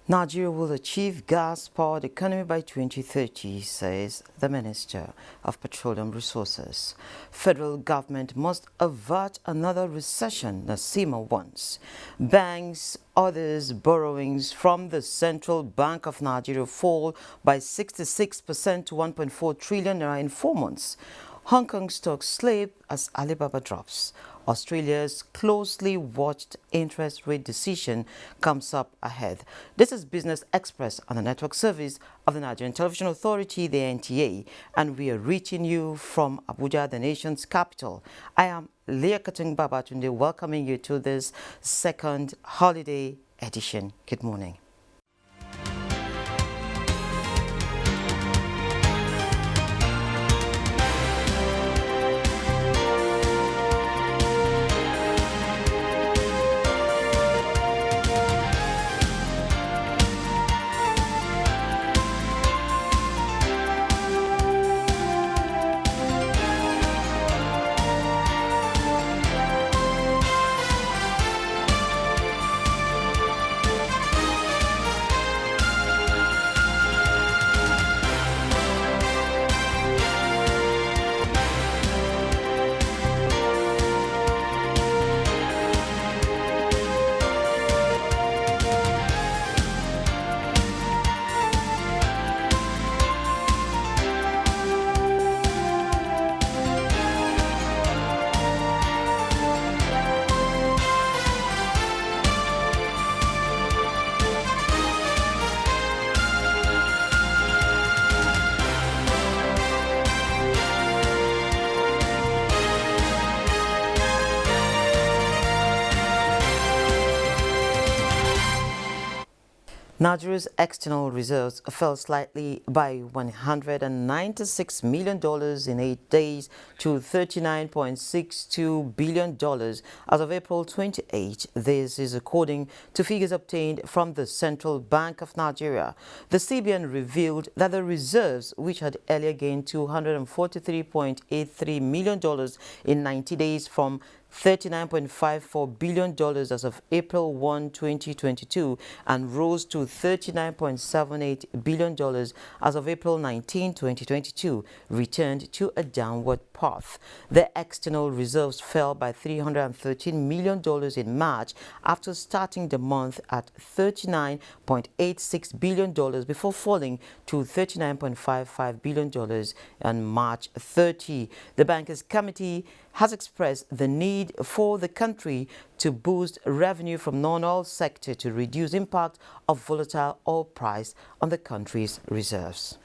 Nigeria will achieve gas-powered economy by 2030, says the Minister of Petroleum Resources. Federal government must avert another recession, Nasima wants. Banks, others borrowings from the Central Bank of Nigeria fall by 66% to 1.4 trillion naira in 4 months. Hong Kong stocks slip as Alibaba drops. Australia's closely watched interest rate decision comes up ahead. This is Business Express on the network service of the Nigerian Television Authority, the NTA, and we are reaching you from Abuja, the nation's capital. I am Leah Katung Babatunde, welcoming you to this second holiday edition. Good morning. Nigeria's external reserves fell slightly by $196 million in 8 days to $39.62 billion as of April 28. This is according to figures obtained from the Central Bank of Nigeria. The CBN revealed that the reserves, which had earlier gained $243.83 million in 90 days from $39.54 billion as of April 1, 2022, and rose to $39.78 billion as of April 19, 2022, returned to a downward path. The external reserves fell by $313 million in March after starting the month at $39.86 billion before falling to $39.55 billion on March 30. The Bankers Committee has expressed the need for the country to boost revenue from non-oil sector to reduce impact of volatile oil price on the country's reserves.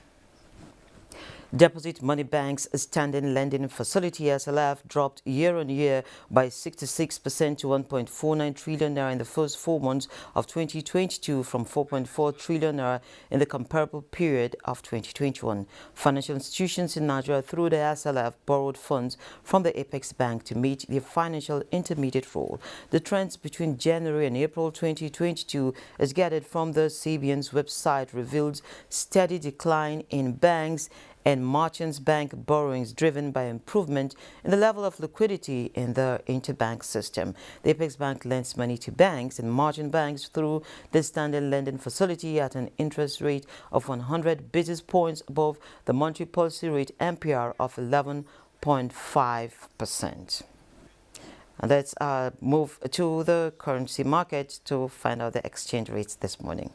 Deposit Money Bank's standing lending facility SLF dropped year-on-year by 66% to 1.49 trillion naira in the first 4 months of 2022 from 4.4 trillion naira in the comparable period of 2021. Financial institutions in Nigeria through the SLF borrowed funds from the Apex Bank to meet their financial intermediate role. The trends between January and April 2022, as gathered from the CBN's website, revealed steady decline in banks and merchants bank borrowings driven by improvement in the level of liquidity in the interbank system. The Apex Bank lends money to banks and merchant banks through the standing lending facility at an interest rate of 100 basis points above the monetary policy rate MPR of 11.5%. And let's move to the currency market to find out the exchange rates this morning.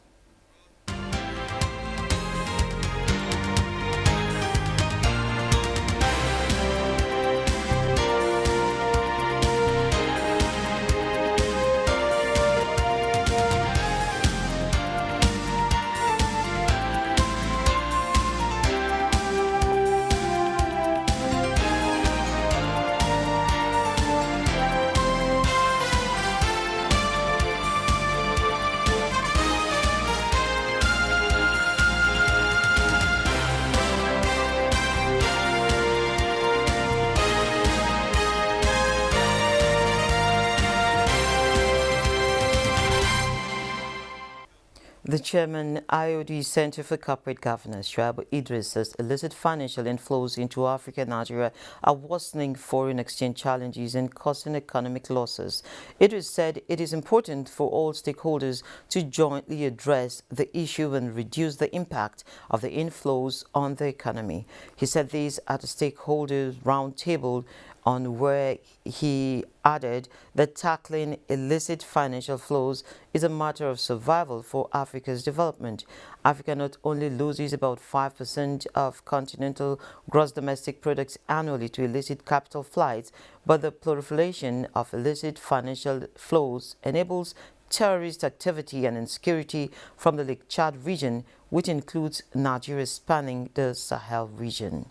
The chairman, IOD Center for Corporate Governance, Shuaib Idris, says illicit financial inflows into Africa and Nigeria are worsening foreign exchange challenges and causing economic losses. Idris said it is important for all stakeholders to jointly address the issue and reduce the impact of the inflows on the economy. He said this at a stakeholders roundtable, on where he added that tackling illicit financial flows is a matter of survival for Africa's development. Africa not only loses about 5% of continental gross domestic products annually to illicit capital flights, but the proliferation of illicit financial flows enables terrorist activity and insecurity from the Lake Chad region, which includes Nigeria spanning the Sahel region.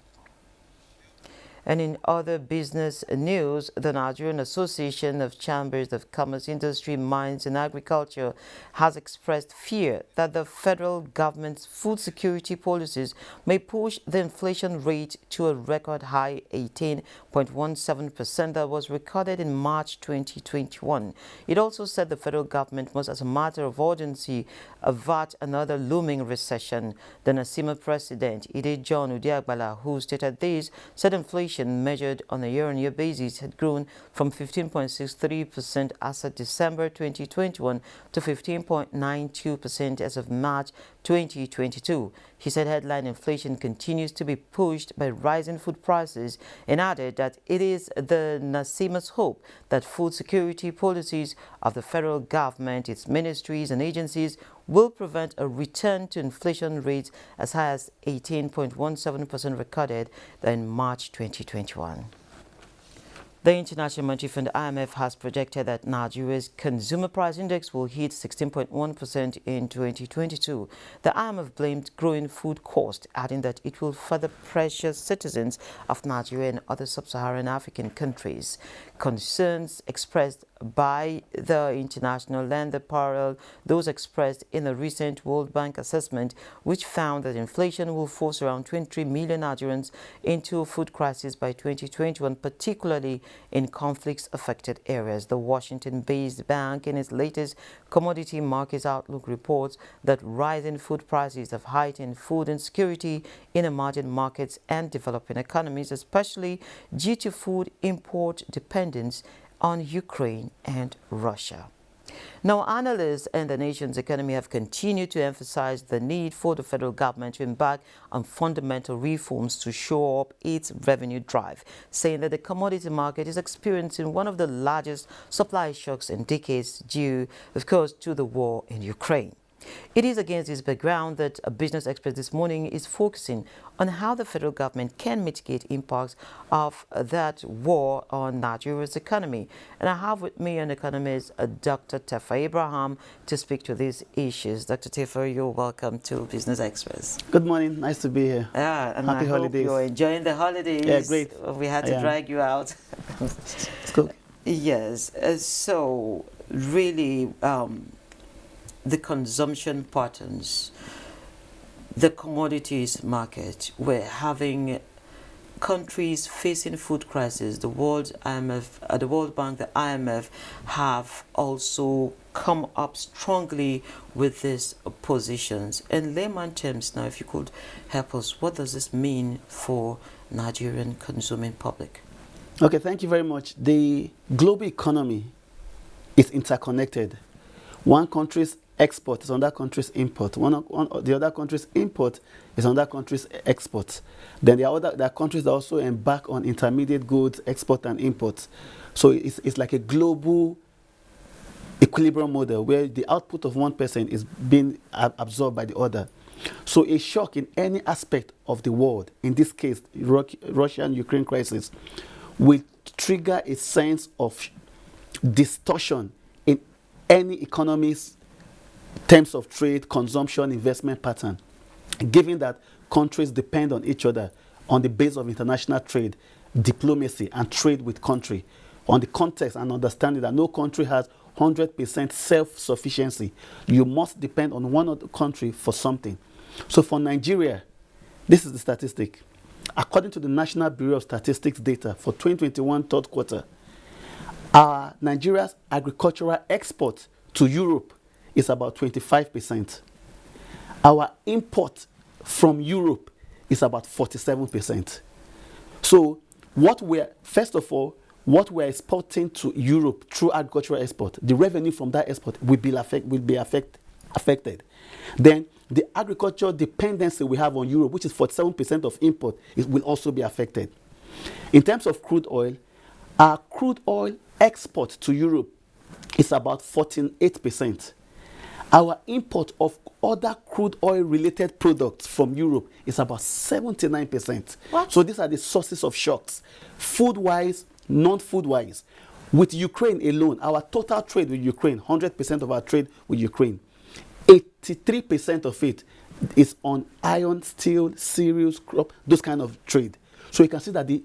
And in other business news, the Nigerian Association of Chambers of Commerce, Industry, Mines and Agriculture has expressed fear that the federal government's food security policies may push the inflation rate to a record high 18.17% that was recorded in March 2021. It also said the federal government must, as a matter of urgency, avert another looming recession. The NASIMA president, Ide John Udiagbala, who stated this, said inflation measured on a year-on-year basis had grown from 15.63% as of December 2021 to 15.92% as of March 2022. He said headline inflation continues to be pushed by rising food prices and added that it is the NASIMA's hope that food security policies of the federal government, its ministries and agencies will prevent a return to inflation rates as high as 18.17% recorded in March 2021. The International Monetary Fund (IMF) has projected that Nigeria's consumer price index will hit 16.1% in 2022. The IMF blamed growing food costs, adding that it will further pressure citizens of Nigeria and other sub-Saharan African countries. Concerns expressed by the international lender parallel those expressed in a recent World Bank assessment, which found that inflation will force around 23 million Nigerians into a food crisis by 2021, particularly in conflicts-affected areas. The Washington-based bank, in its latest Commodity Markets Outlook, reports that rising food prices have heightened food insecurity in emerging markets and developing economies, especially due to food import dependence on Ukraine and Russia. Now, analysts and the nation's economy have continued to emphasize the need for the federal government to embark on fundamental reforms to shore up its revenue drive, saying that the commodity market is experiencing one of the largest supply shocks in decades due, of course, to the war in Ukraine. It is against this background that a Business Express this morning is focusing on how the federal government can mitigate impacts of that war on Nigeria's economy. And I have with me an economist, Dr. Tefa Abraham, to speak to these issues. Dr. Tefa, you're welcome to Business Express. Good morning. Nice to be here. Yeah, and Happy I holidays. hope you're enjoying the holidays. Yeah, great. We had to drag you out. It's cool. Yes. So, really, the consumption patterns, the commodities market, we're having countries facing food crisis. The World Bank, the IMF have also come up strongly with these positions. In layman terms, now, if you could help us, what does this mean for Nigerian consuming public? Okay, thank you very much. The global economy is interconnected. One country's export is another country's import. The other country's import is another country's export. Then there are countries that also embark on intermediate goods, export and import. So it's like a global equilibrium model where the output of one person is being absorbed by the other. So a shock in any aspect of the world, in this case, Russia and Ukraine crisis, will trigger a sense of distortion in any economy's terms of trade, consumption, investment pattern, given that countries depend on each other on the basis of international trade, diplomacy, and trade with country, on the context and understanding that no country has 100% self-sufficiency. You must depend on one other country for something. So for Nigeria, this is the statistic. According to the National Bureau of Statistics data for 2021 third quarter, Nigeria's agricultural export to Europe is about 25%. Our import from Europe is about 47%. So what we're exporting to Europe through agricultural export, the revenue from that export will be affected. Then the agricultural dependency we have on Europe, which is 47% of import, will also be affected. In terms of crude oil, our crude oil export to Europe is about 48%. Our import of other crude oil related products from Europe is about 79%. What? So these are the sources of shocks, food-wise, non-food-wise. With Ukraine alone, our total trade with Ukraine, 100% of our trade with Ukraine, 83% of it is on iron, steel, cereals, crop, those kind of trade. So you can see that the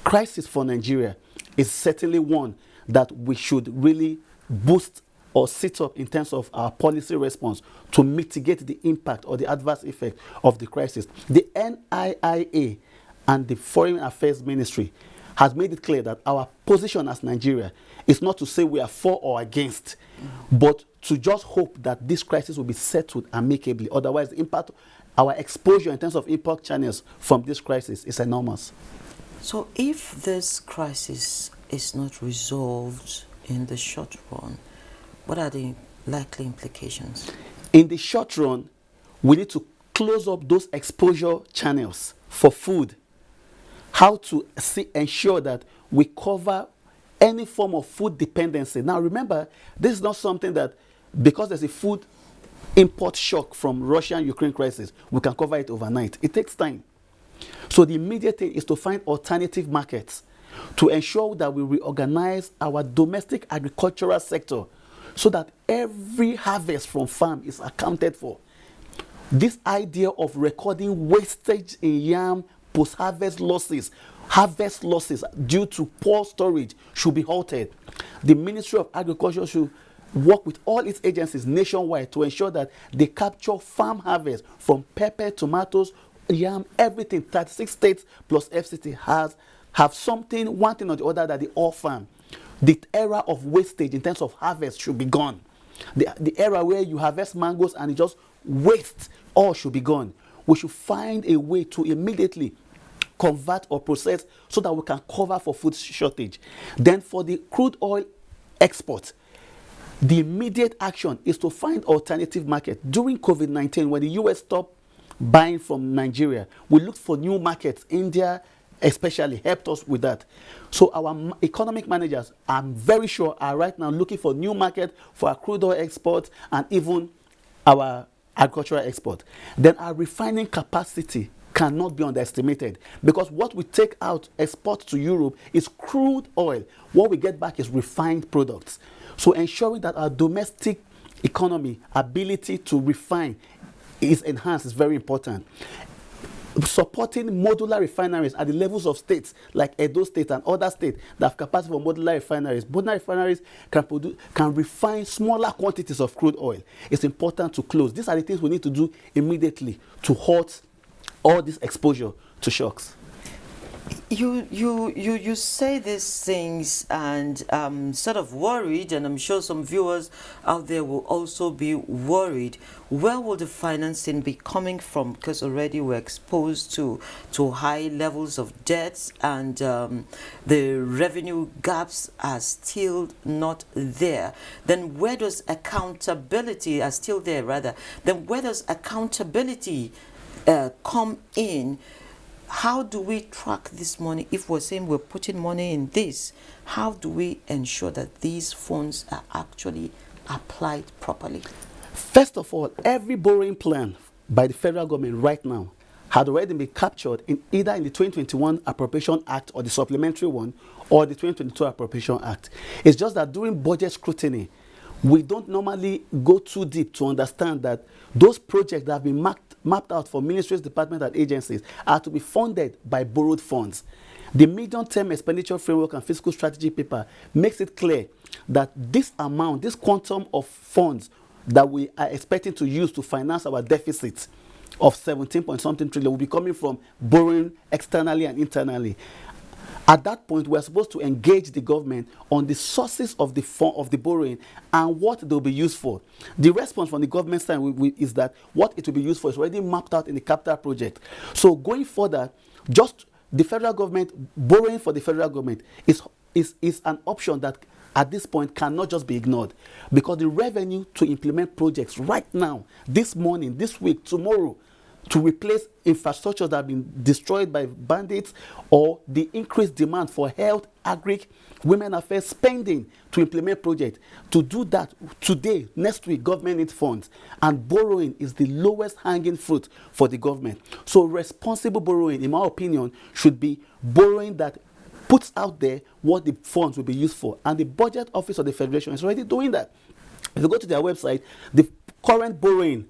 crisis for Nigeria is certainly one that we should really boost or sit up in terms of our policy response to mitigate the impact or the adverse effect of the crisis. The NIIA and the Foreign Affairs Ministry has made it clear that our position as Nigeria is not to say we are for or against, but to just hope that this crisis will be settled amicably. Otherwise, the impact, our exposure in terms of import channels from this crisis is enormous. So if this crisis is not resolved in the short run, what are the likely implications? In the short run, we need to close up those exposure channels for food. How to ensure that we cover any form of food dependency. Now remember, this is not something that, because there's a food import shock from Russia and Ukraine crisis, we can cover it overnight. It takes time. So the immediate thing is to find alternative markets to ensure that we reorganize our domestic agricultural sector so that every harvest from farm is accounted for. This idea of recording wastage in yam, post-harvest losses, harvest losses due to poor storage should be halted. The Ministry of Agriculture should work with all its agencies nationwide to ensure that they capture farm harvest from pepper, tomatoes, yam, everything. 36 states plus FCT have something, one thing or the other, that they all farm. The era of wastage in terms of harvest should be gone. The era where you harvest mangoes and it just waste, all should be gone. We should find a way to immediately convert or process so that we can cover for food shortage. Then for the crude oil export, the immediate action is to find alternative market. During COVID-19, when the US stopped buying from Nigeria, we looked for new markets. India especially helped us with that. So our economic managers, I'm very sure, are right now looking for new market for our crude oil export and even our agricultural export. Then our refining capacity cannot be underestimated, because what we take out, export to Europe, is crude oil. What we get back is refined products. So ensuring that our domestic economy ability to refine is enhanced is very important. Supporting modular refineries at the levels of states like Edo State and other states that have capacity for modular refineries. Modular refineries can refine smaller quantities of crude oil. It's important to close. These are the things we need to do immediately to halt all this exposure to shocks. You say these things and sort of worried, and I'm sure some viewers out there will also be worried. Where will the financing be coming from? Because already we're exposed to high levels of debts, and the revenue gaps are still not there. Then where does accountability are still there rather? Then where does accountability come in? How do we track this money? If we're saying we're putting money in this, how do we ensure that these funds are actually applied properly? First of all, every borrowing plan by the federal government right now had already been captured in either in the 2021 Appropriation Act or the supplementary one, or the 2022 Appropriation Act. It's just that during budget scrutiny, we don't normally go too deep to understand that those projects that have been mapped out for ministries, departments, and agencies are to be funded by borrowed funds. The medium-term expenditure framework and fiscal strategy paper makes it clear that this amount, this quantum of funds that we are expecting to use to finance our deficit of 17 point something trillion will be coming from borrowing externally and internally. At that point, we're supposed to engage the government on the sources of the borrowing and what they'll be used for. The response from the government side is that what it will be used for is already mapped out in the capital project. So going further, just the federal government, borrowing for the federal government is an option that at this point cannot just be ignored, because the revenue to implement projects right now, this morning, this week, tomorrow, to replace infrastructure that have been destroyed by bandits, or the increased demand for health, agri, women affairs spending to implement projects. To do that today, next week, government needs funds, and borrowing is the lowest hanging fruit for the government. So responsible borrowing, in my opinion, should be borrowing that puts out there what the funds will be used for, and the budget office of the federation is already doing that. If you go to their website, the current borrowing,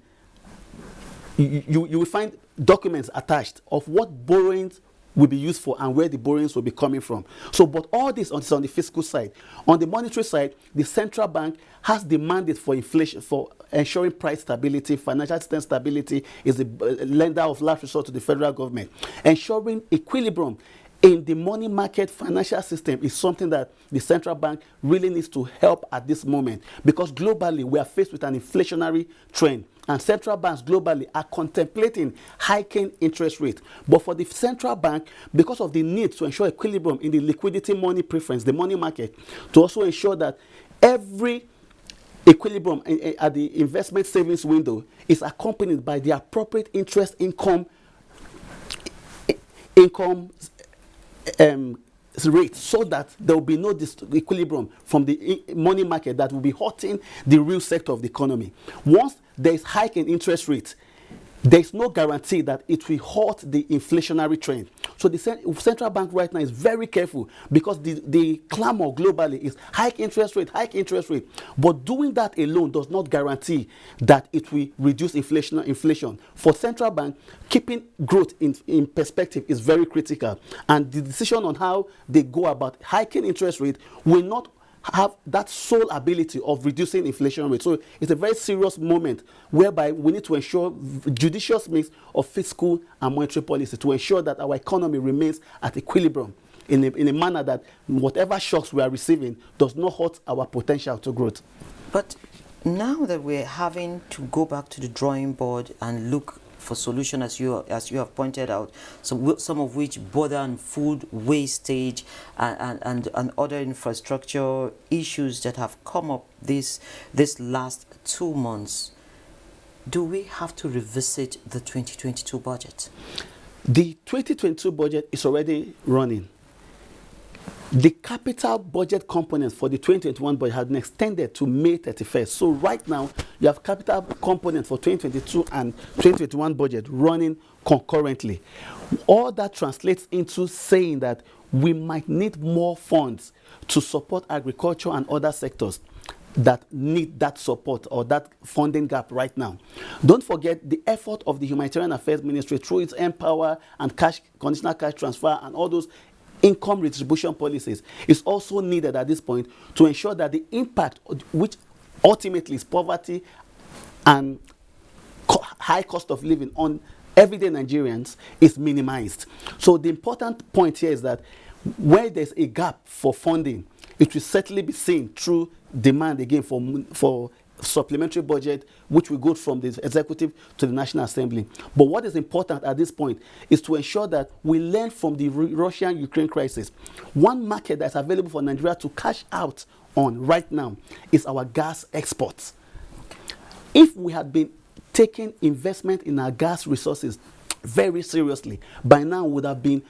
you will find documents attached of what borrowings will be used for and where the borrowings will be coming from. So, but all this is on the fiscal side. On the monetary side, the central bank has the mandate for inflation, for ensuring price stability. Financial system stability is the lender of last resort to the federal government. Ensuring equilibrium in the money market financial system is something that the central bank really needs to help at this moment, because globally we are faced with an inflationary trend, and central banks globally are contemplating hiking interest rates. But for the central bank, because of the need to ensure equilibrium in the liquidity money preference, the money market, to also ensure that every equilibrium at the investment savings window is accompanied by the appropriate interest income rate, so that there will be no equilibrium from the money market that will be hurting the real sector of the economy. Once there is hike in interest rates, there is no guarantee that it will halt the inflationary trend. So the central bank right now is very careful, because the clamor globally is hike interest rate. But doing that alone does not guarantee that it will reduce inflation. For central bank, keeping growth in perspective is very critical. And the decision on how they go about hiking interest rate will not have that sole ability of reducing inflation rate. So it's a very serious moment whereby we need to ensure judicious mix of fiscal and monetary policy to ensure that our economy remains at equilibrium in a manner that whatever shocks we are receiving does not hurt our potential to growth. But now that we're having to go back to the drawing board and look for solution, as you have pointed out, some of which border on food wastage and other infrastructure issues that have come up this last 2 months, do we have to revisit the 2022 budget? The 2022 budget is already running. The capital budget components for the 2021 budget has been extended to May 31st. So right now, you have capital components for 2022 and 2021 budget running concurrently. All that translates into saying that we might need more funds to support agriculture and other sectors that need that support or that funding gap right now. Don't forget the effort of the Humanitarian Affairs Ministry through its Empower and conditional cash transfer and all those income redistribution policies is also needed at this point to ensure that the impact, which ultimately is poverty and high cost of living on everyday Nigerians, is minimized. So the important point here is that where there's a gap for funding, it will certainly be seen through demand again for supplementary budget, which will go from the executive to the National Assembly. But what is important at this point is to ensure that we learn from the Russian-Ukraine crisis. One market that's available for Nigeria to cash out on right now is our gas exports. If we had been taking investment in our gas resources very seriously, by now we would have been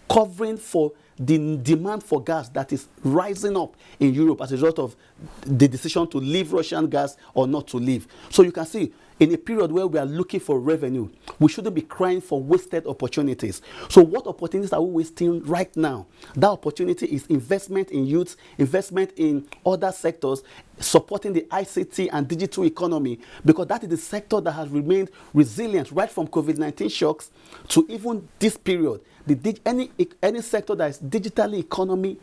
covering for the demand for gas that is rising up in Europe as a result of the decision to leave Russian gas or not to leave. So you can see, in a period where we are looking for revenue, we shouldn't be crying for wasted opportunities. So what opportunities are we wasting right now? That opportunity is investment in youth, investment in other sectors, supporting the ICT and digital economy, because that is the sector that has remained resilient right from COVID-19 shocks to even this period. any sector that is digitally economy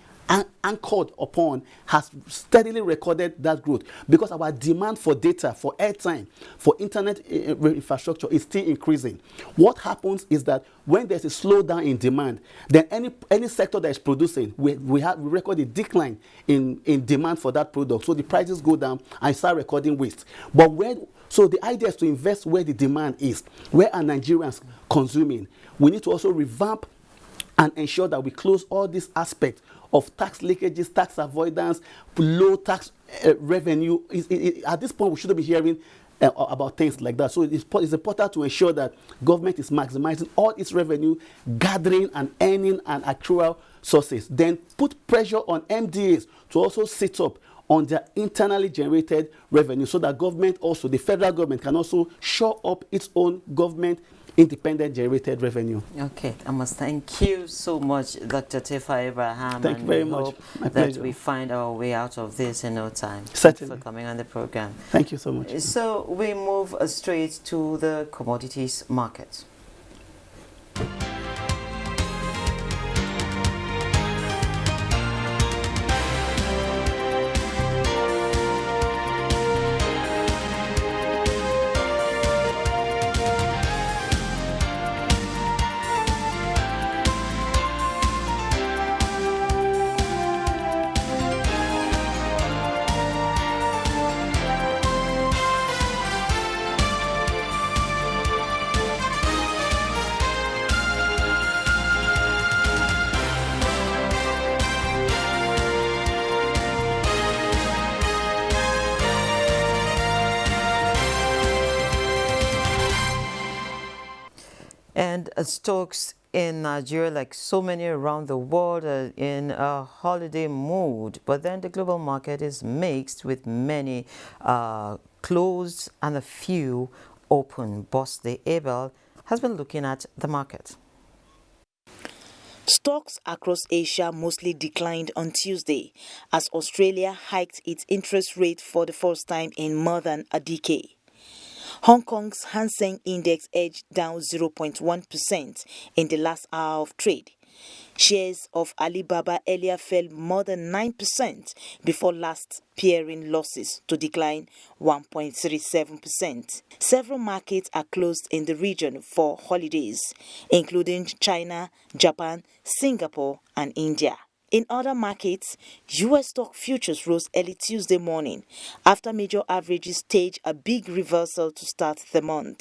anchored upon has steadily recorded that growth, because our demand for data, for airtime, for internet infrastructure is still increasing. What happens is that when there's a slowdown in demand, then any sector that is producing, we record a decline in demand for that product. So the prices go down and start recording waste. So the idea is to invest where the demand is, where are Nigerians consuming. We need to also revamp and ensure that we close all these aspects of tax leakages, tax avoidance, low tax revenue. At this point, we shouldn't be hearing about things like that. So it's important to ensure that government is maximizing all its revenue, gathering and earning and accrual sources. Then put pressure on MDAs to also sit up on their internally generated revenue, so that government also, the federal government, can also shore up its own government independent generated revenue. Okay, I must thank you so much, Dr. Tefa Abraham. Thank you very much. My That pleasure. we find our way out of this in no time. Certainly. Thanks for coming on the program. Thank you so much. So we move straight to the commodities market. And stocks in Nigeria, like so many around the world, are in a holiday mood. But then the global market is mixed, with many closed and a few open. Boss De Abel has been looking at the market. Stocks across Asia mostly declined on Tuesday as Australia hiked its interest rate for the first time in more than a decade. Hong Kong's Hang Seng Index edged down 0.1% in the last hour of trade. Shares of Alibaba earlier fell more than 9% before last period losses to decline 1.37%. Several markets are closed in the region for holidays, including China, Japan, Singapore, and India. In other markets, U.S. stock futures rose early Tuesday morning after major averages staged a big reversal to start the month.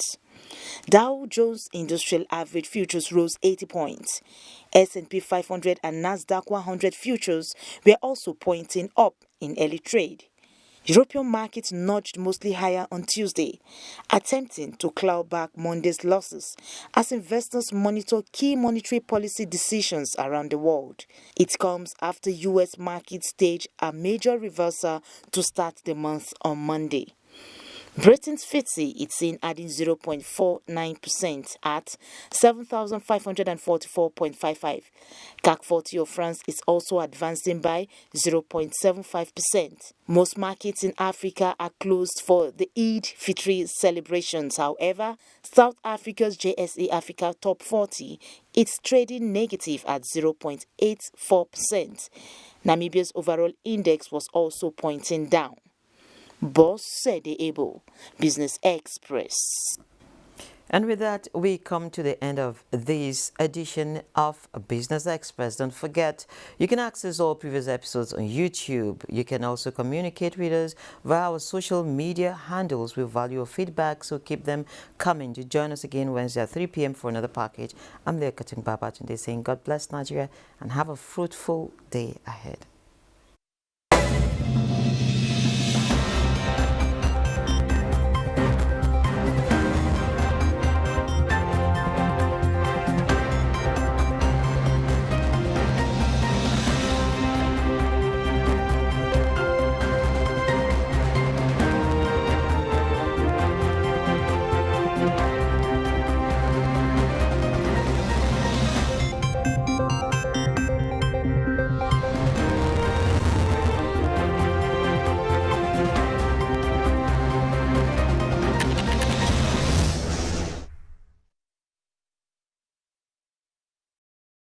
Dow Jones Industrial Average futures rose 80 points. S&P 500 and Nasdaq 100 futures were also pointing up in early trade. European markets nudged mostly higher on Tuesday, attempting to claw back Monday's losses as investors monitor key monetary policy decisions around the world. It comes after U.S. markets staged a major reversal to start the month on Monday. Britain's FTSE is seen adding 0.49% at 7,544.55. CAC 40 of France is also advancing by 0.75%. Most markets in Africa are closed for the Eid Fitri celebrations. However, South Africa's JSE Africa Top 40 is trading negative at 0.84%. Namibia's overall index was also pointing down. Boss De Abel, Business Express. And with that, we come to the end of this edition of Business Express. Don't forget, you can access all previous episodes on YouTube. You can also communicate with us via our social media handles. We value your feedback, so keep them coming. To join us again Wednesday at 3 p.m. for another package. I'm Leah Katin Babatunde saying God bless Nigeria and have a fruitful day ahead.